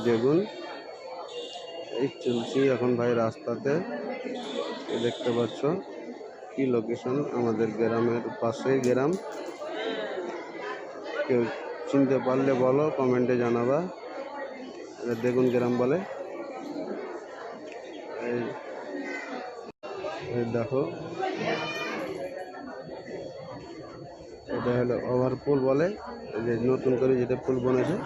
দেখুন এই চলছি এখন ভাই রাস্তাতে, দেখতে পাচ্ছ কি লোকেশন, আমাদের গ্রামের পাশেই গ্রাম। কেউ চিনতে পারলে বলো, কমেন্টে জানাবা। এটা দেখুন গ্রাম বলে। এই দেখো, এটা হলো ওভারপুল বলে, যে নতুন করে যেটা পুল বনেছে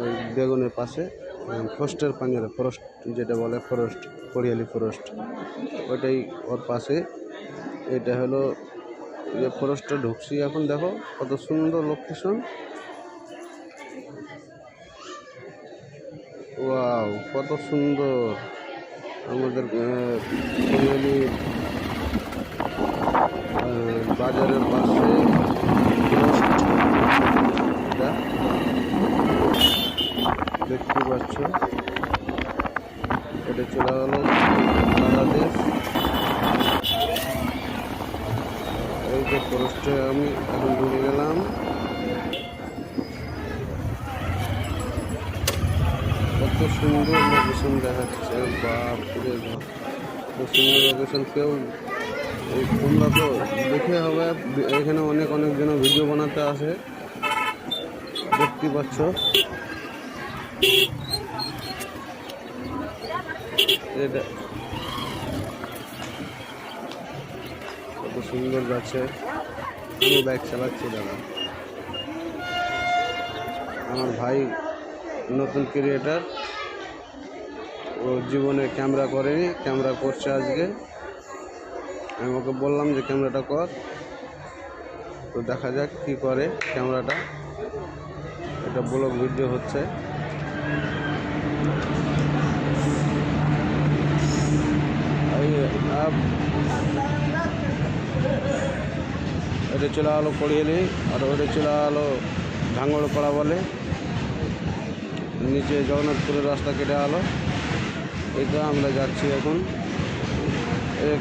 ওই বেগুনের পাশে, ফরেস্টের পাঞ্জারে, ফরেস্ট যেটা বলে, ফরেস্ট কড়িয়ালি ফরেস্ট, ওইটাই ওর পাশে। এটা হলো যে ফরেস্টে ঢুকছি এখন, দেখো কত সুন্দর লোকেশন। ওয়াও, কত সুন্দর আমাদের কড়িয়ালি বাজারের পাশে দেখতে পাচ্ছ। এটা চলে গেল বাংলাদেশ। এই যে ফরেস্টে আমি এখন ঢুকে গেলাম। কত সুন্দর লোকেশন দেখাচ্ছে, বাপরে বাপ, কত সুন্দর লোকেশন। কেউ তোমরা তো দেখে হবে, এখানে অনেক জন ভিডিও বানাতে আসে, দেখতে পাচ্ছ। এটা কত সুন্দর যাচ্ছে। আমি বাইক চালাচ্ছি দাদা, আমার ভাই নতুন ক্রিয়েটার, ও জীবনে ক্যামেরা করেনি, ক্যামেরা করছে আজকে। আমি ওকে বললাম যে ক্যামেরাটা কর, তো দেখা যাক কি করে ক্যামেরাটা। এটা ব্লগ ভিডিও হচ্ছে। এটা চলে গেলো কড়িয়ালি, আর ওটা চলে গেলো ভাঙড়পাড়া বলে, নিচে জগন্নাথপুরের রাস্তা কেটে গেলো। এটা আমরা যাচ্ছি এখন,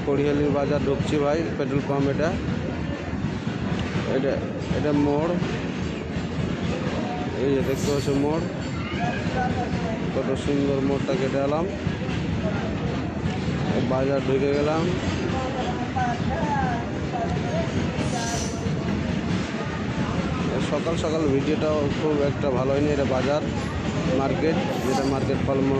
কড়িয়ালির বাজার ঢুকছি ভাই, পেট্রোল পাম্প। এটা মোড়, এই যে দেখতে পাচ্ছ মোড়, কত সুন্দর মোড়টা কেটে এলাম, বাজার ঢুকে গেলাম। সকাল সকাল ভিডিওটাও খুব একটা ভালো হয়নি। এটা বাজার মার্কেট, যেটা মার্কেট ফলমূল